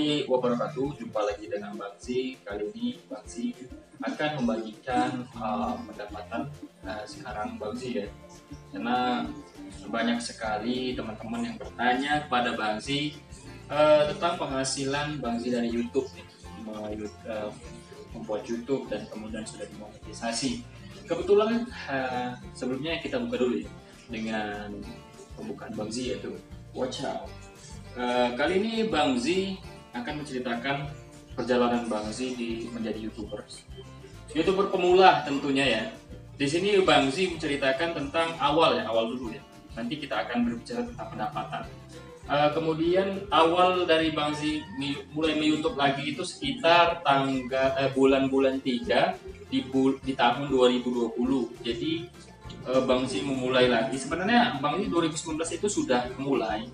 warahmatullahi wabarakatuh. Jumpa lagi dengan Bang Z. Kali ini Bang Z akan membagikan pendapatan sekarang Bang Z ya. Karena banyak sekali teman-teman yang bertanya kepada Bang Z tentang penghasilan Bang Z dari YouTube nih. Membuat YouTube dan kemudian sudah dimonetisasi. Kebetulan sebelumnya kita buka dulu ya dengan pembukaan Bang Z, yaitu watch out. Kali ini Bang Z akan menceritakan perjalanan Bang Z menjadi YouTuber pemula tentunya ya. Di sini Bang Z menceritakan tentang awal dulu ya. Nanti kita akan berbicara tentang pendapatan. Kemudian awal dari Bang Z mulai YouTube lagi itu sekitar bulan-bulan 3 di tahun 2020. Jadi Bang Z memulai lagi. Sebenarnya Bang Z 2019 itu sudah mulai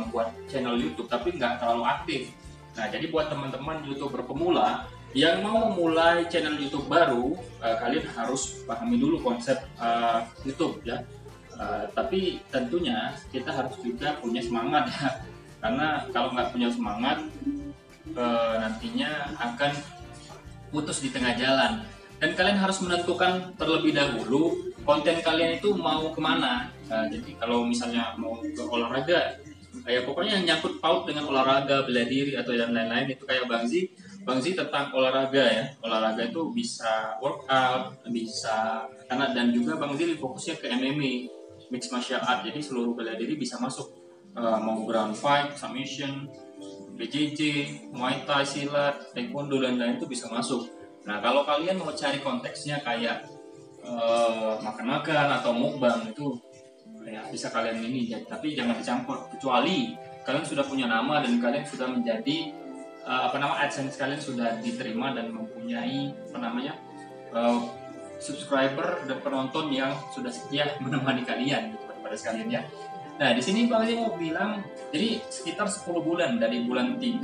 membuat channel YouTube, tapi nggak terlalu aktif. Nah, jadi buat teman-teman YouTuber pemula yang mau memulai channel YouTube baru, kalian harus pahami dulu konsep YouTube ya. Tapi tentunya kita harus juga punya semangat ya, karena kalau nggak punya semangat nantinya akan putus di tengah jalan. Dan kalian harus menentukan terlebih dahulu konten kalian itu mau kemana. Jadi kalau misalnya mau ke olahraga, kayak pokoknya yang nyangkut paut dengan olahraga, bela diri atau yang lain-lain, itu kayak Bang Z tentang olahraga ya. Olahraga itu bisa workout, bisa dan juga Bang Z fokusnya ke MMA, mixed martial art. Jadi seluruh bela diri bisa masuk, mau ground fight, submission, BJJ, Muay Thai, silat, taekwondo dan lain itu bisa masuk. Nah, kalau kalian mau cari konteksnya kayak makan-makan atau mukbang, itu ya bisa kalian ini, tapi jangan dicampur, kecuali kalian sudah punya nama dan kalian sudah menjadi AdSense kalian sudah diterima dan mempunyai subscriber dan penonton yang sudah setia menemani kalian gitu pada sekalian ya. Nah, di sini Bang Z mau bilang, jadi sekitar 10 bulan dari bulan 3,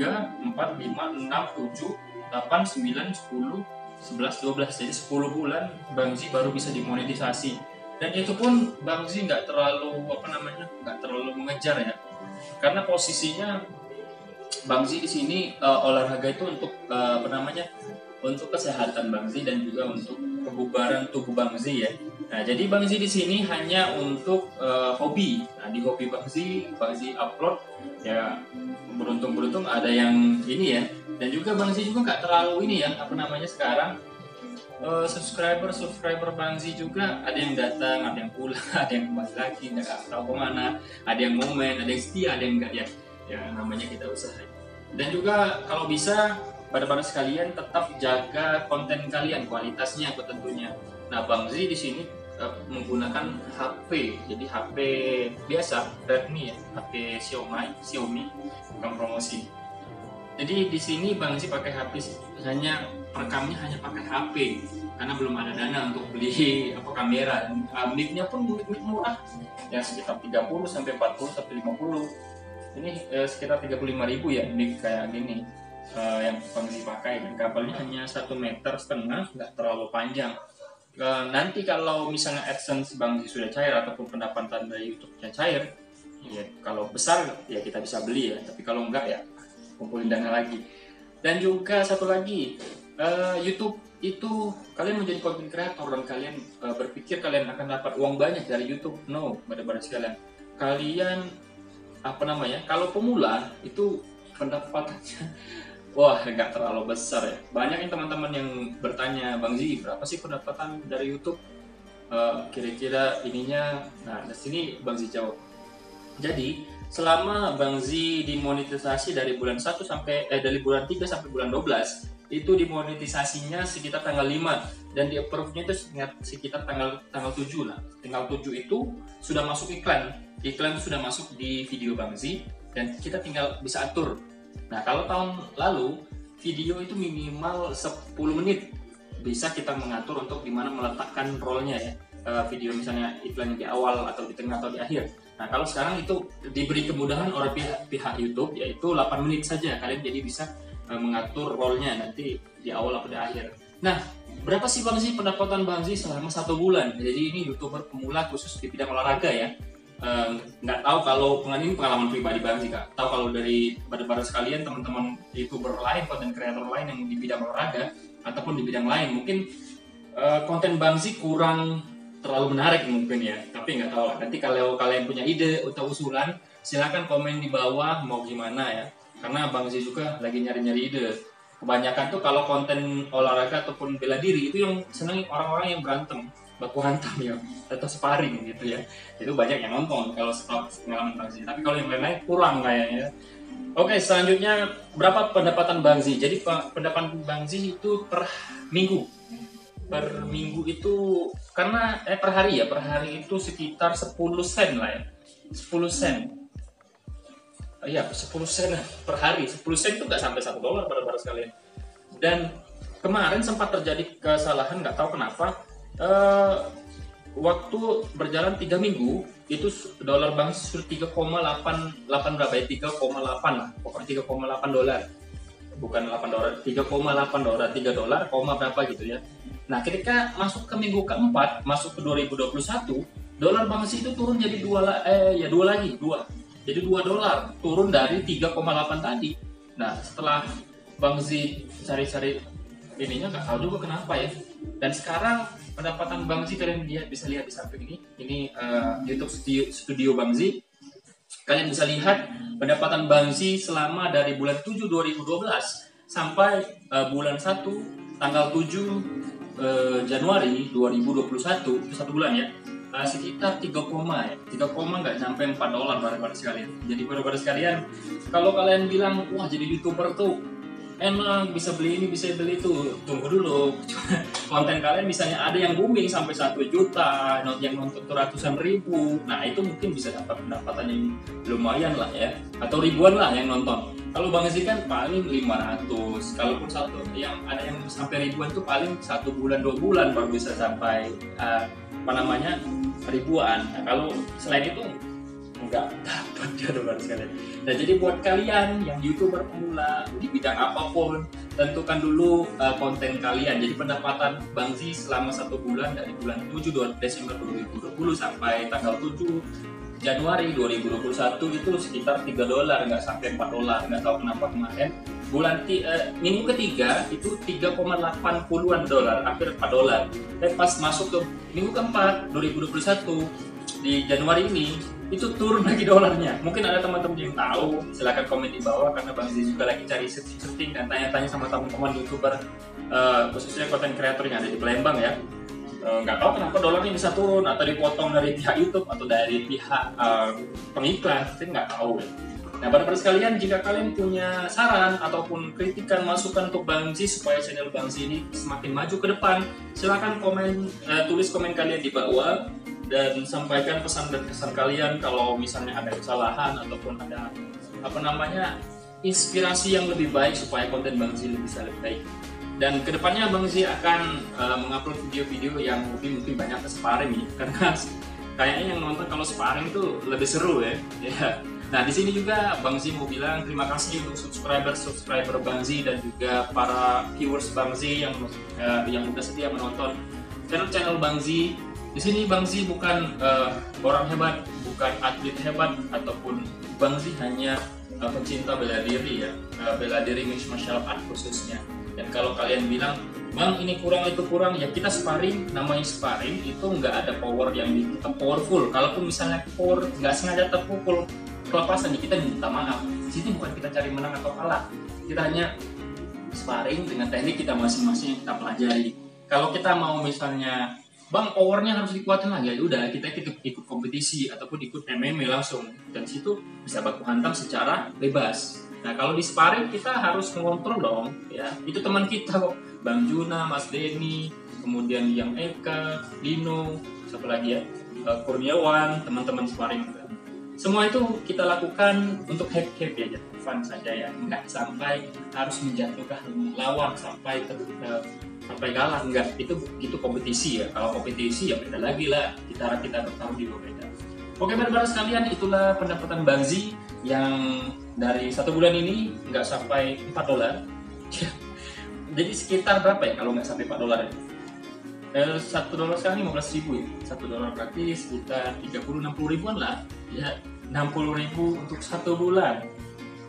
4, 5, 6, 7, 8, 9, 10, 11, 12, jadi 10 bulan Bang Z baru bisa dimonetisasi. Dan itu pun Bang Z nggak terlalu mengejar ya, karena posisinya Bang Z di sini olahraga itu untuk untuk kesehatan Bang Z dan juga untuk kebugaran tubuh Bang Z ya. Nah, jadi Bang Z di sini hanya untuk hobi. Nah, di hobi Bang Z upload ya, beruntung ada yang ini ya. Dan juga Bang Z juga nggak terlalu ini ya, sekarang subscriber Bang Z juga ada yang datang, ada yang pulang, ada yang kembali lagi, nggak tahu kemana, ada yang momen, ada yang setia, ada yang enggak ya. Ya namanya kita usaha. Dan juga kalau bisa pada sekalian tetap jaga konten kalian, kualitasnya tentunya. Nah, Bang Z di sini menggunakan HP, jadi HP biasa Redmi ya, HP Xiaomi, bukan promosi. Jadi di sini Bang Z pakai HP, rekamnya hanya pakai HP karena belum ada dana untuk beli kamera. Mic-nya pun mic murah ya, sekitar 30 sampai 40 sampai 50. Ini sekitar 35.000 ya mic kayak gini yang Bang Z pakai, dan kabelnya hanya 1,5 meter, nggak terlalu panjang. Nanti kalau misalnya AdSense Bang Z sudah cair ataupun pendapatan dari YouTube-nya cair ya, kalau besar ya kita bisa beli ya, tapi kalau enggak ya kumpulin dana lagi. Dan juga satu lagi, YouTube itu kalian menjadi content creator dan kalian berpikir kalian akan dapat uang banyak dari YouTube. No, pada sekalian, kalian kalau pemula itu pendapatannya wah nggak terlalu besar ya. Banyak teman-teman yang bertanya, Bang Z berapa sih pendapatan dari YouTube, kira-kira ininya. Nah, di sini Bang Z jawab. Jadi selama Bang Z dimonetisasi dari bulan 1 dari bulan 3 sampai bulan 12, itu dimonetisasinya sekitar tanggal 5 dan di approve-nya itu sekitar tanggal 7 lah. Tanggal 7 itu sudah masuk iklan itu sudah masuk di video Bang Z dan kita tinggal bisa atur. Nah, kalau tahun lalu video itu minimal 10 menit bisa kita mengatur untuk dimana meletakkan rollnya ya, video misalnya iklan di awal atau di tengah atau di akhir. Nah, kalau sekarang itu diberi kemudahan oleh pihak YouTube, yaitu 8 menit saja kalian jadi bisa mengatur rollnya nanti di awal atau di akhir. Nah, berapa sih Bang Z pendapatan Bang Z selama 1 bulan? Jadi ini YouTuber pemula khusus di bidang olahraga ya. nggak tahu kalau ini pengalaman pribadi Bang sih Kak. Tahu kalau dari pada sekalian teman-teman YouTuber lain, konten kreator lain yang di bidang olahraga ataupun di bidang lain, mungkin konten Bang sih kurang terlalu menarik mungkin ya. Tapi nggak tahu lah. Nanti kalau kalian punya ide atau usulan, silakan komen di bawah mau gimana ya. Karena Bang Zee juga lagi nyari-nyari ide. Kebanyakan tuh kalau konten olahraga ataupun bela diri itu yang seneng orang-orang yang berantem, baku hantam ya, atau sparring gitu ya. Itu banyak yang nonton kalau pengalaman Bang Zee. Tapi kalau yang lain-lain kurang kayaknya. Oke, selanjutnya berapa pendapatan Bang Zee? Jadi pendapatan Bang Zee itu per minggu. Per minggu itu karena per hari ya, per hari itu sekitar 10 sen lah ya. 10 sen. Iya, 10 sen per hari. 10 sen itu nggak sampai $1 pada sekalian. Dan kemarin sempat terjadi kesalahan, nggak tahu kenapa. Waktu berjalan 3 minggu, itu dolar Bang sudah 3,88 berapa ya? 3,8 lah. Pokoknya $3,8. Bukan $8, $3,8, $3, berapa gitu ya. Nah, ketika masuk ke minggu keempat, masuk ke 2021, dolar Bang itu turun jadi 2 lagi. Jadi $2 turun dari 3,8 tadi. Nah, setelah Bang Zee cari-cari ininya nggak tahu juga kenapa ya. Dan sekarang pendapatan Bang Zee kalian bisa lihat di samping ini. Ini YouTube studio Bang Zee. Kalian bisa lihat pendapatan Bang Zee selama dari bulan 7 2012 sampai bulan 1 tanggal 7 Januari 2021, itu 1 bulan ya. Sekitar 3, ya. 3, nggak sampai $4 pada sekalian. Jadi pada sekalian, kalau kalian bilang wah jadi YouTuber tuh enak, bisa beli ini, bisa beli itu, tunggu dulu. Konten kalian misalnya ada yang booming sampai 1 juta, yang nonton ratusan ribu. Nah, itu mungkin bisa dapat pendapatan yang lumayan lah ya, atau ribuan lah yang nonton. Kalau Bang Zee kan paling 500, kalaupun satu yang ada yang sampai ribuan tuh paling 1 bulan 2 bulan baru bisa sampai ribuan. Nah, kalau selain itu nggak dapat ya sekalian. Nah, jadi buat kalian yang YouTuber pemula di bidang apapun, tentukan dulu konten kalian. Jadi pendapatan Bang Zee selama 1 bulan dari bulan 7 Desember 2020 sampai tanggal 7 Januari 2021 itu sekitar $3, nggak sampai $4. Nggak tahu kenapa kemarin minggu ketiga itu 3,80-an dolar, hampir $4. Dan pas masuk ke minggu keempat 2021 di Januari ini itu turun lagi dolarnya. Mungkin ada teman-teman yang tahu, silakan komen di bawah karena Bang Zee juga lagi cari setting dan tanya-tanya sama teman-teman YouTuber khususnya konten kreator yang ada di Palembang ya. Nggak tahu kenapa dolarnya bisa turun atau dipotong dari pihak YouTube atau dari pihak pengiklan, saya nggak tahu ya. Nah, pada sekalian, jika kalian punya saran ataupun kritikan masukan untuk Bang Zee supaya channel Bang Zee ini semakin maju ke depan, silakan tulis komen kalian di bawah dan sampaikan pesan dan kesan kalian. Kalau misalnya ada kesalahan ataupun ada inspirasi yang lebih baik supaya konten Bang Zee bisa lebih baik. Dan kedepannya Bang Zee akan mengupload video-video yang mungkin banyak ke sparring nih, karena kayaknya yang nonton kalau sparring itu lebih seru ya. Nah, di sini juga Bang Zee mau bilang terima kasih untuk subscriber Bang Zee dan juga para viewers Bang Zee yang sudah setia menonton channel Bang Zee. Di sini Bang Zee bukan orang hebat, bukan atlet hebat, ataupun Bang Zee hanya pencinta bela diri ya, bela diri mixed martial art khususnya. Dan kalau kalian bilang, Bang ini kurang itu kurang, ya kita sparring, namanya sparring itu nggak ada power yang powerful. Kalaupun misalnya power nggak sengaja terpukul, kelepasan, kita minta maaf. Di sini bukan kita cari menang atau kalah, kita hanya sparring dengan teknik kita masing-masing yang kita pelajari. Kalau kita mau misalnya, Bang powernya harus dikuatin lagi, ya udah kita ikut kompetisi ataupun ikut MMA langsung, dan situ bisa baku hantam secara bebas. Nah, kalau di sparring kita harus mengontrol dong, ya. Itu teman kita kok, Bang Juna, Mas Denny, kemudian yang Eka, Dino, siapa lagi ya, Kurniawan, teman-teman sparring. Semua itu kita lakukan untuk happy aja, fun saja ya, nggak sampai harus menjatuhkan lawan sampai kalah, enggak. Itu kompetisi ya. Kalau kompetisi ya beda lagi lah, kita bertarung di beda. Oke, baru-baru sekalian, itulah pendapatan Bang Zee yang dari 1 bulan ini nggak sampai $4. Jadi sekitar berapa ya kalau nggak sampai $4 ya? $1 sekarang 15.000 ya. $1 berarti sekitar 30-60 ribuan lah. Ya, 60 ribu untuk 1 bulan.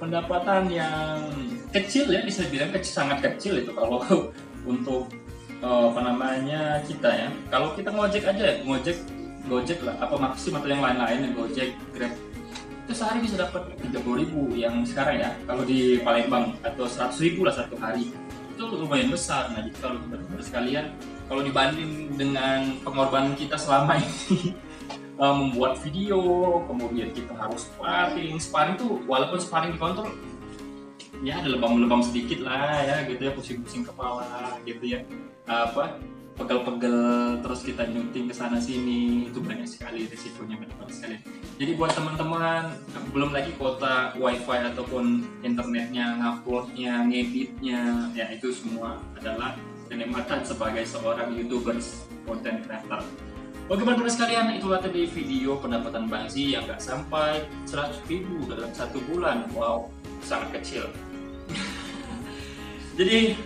Pendapatan yang kecil ya, bisa bilang kecil, sangat kecil itu kalau untuk kita ya. Kalau kita ngojek aja, Gojek lah, apa Maxim atau yang lain-lain, Gojek, Grab, itu sehari bisa dapat 30 ribu yang sekarang ya. Kalau di Palembang atau 100 ribu lah satu hari, itu lumayan besar. Nah, jadi kalau teman-teman sekalian, kalau dibanding dengan pengorbanan kita selama ini membuat video, kemudian kita harus sparring tuh, walaupun sparring dikontrol ya ada lebam-lebam sedikit lah ya gitu ya, pusing-pusing kepala gitu ya, pegel-pegel, terus kita nyunting ke sana sini, itu banyak sekali risikonya teman-teman sekalian. Jadi buat teman-teman, belum lagi kuota wifi ataupun internetnya, nguploadnya, ngeditnya, ya itu semua adalah kenikmatan sebagai seorang YouTubers, content creator. Oke teman-teman sekalian, itulah tadi video pendapatan Bang Z yang gak sampai 100 ribu dalam 1 bulan. Wow, sangat kecil. Jadi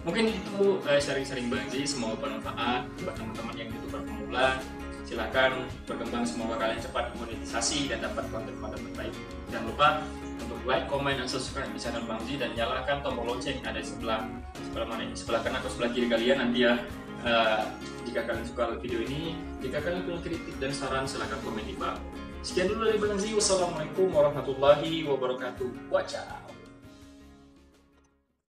mungkin itu sharing-sharing Bang Z, semoga bermanfaat buat teman-teman yang YouTuber pemula. Silahkan berkembang, semoga kalian cepat monetisasi dan dapat konten-konten terbaik. Jangan lupa untuk like, comment, dan subscribe di channel Bang Z, dan nyalakan tombol lonceng yang ada di sebelah mana ini, sebelah kanan atau sebelah kiri kalian nanti ya. Jika kalian suka video ini, jika kalian punya kritik dan saran, silahkan komen di bawah. Sekian dulu dari Bang Z. Wassalamualaikum warahmatullahi wabarakatuh. Wacau.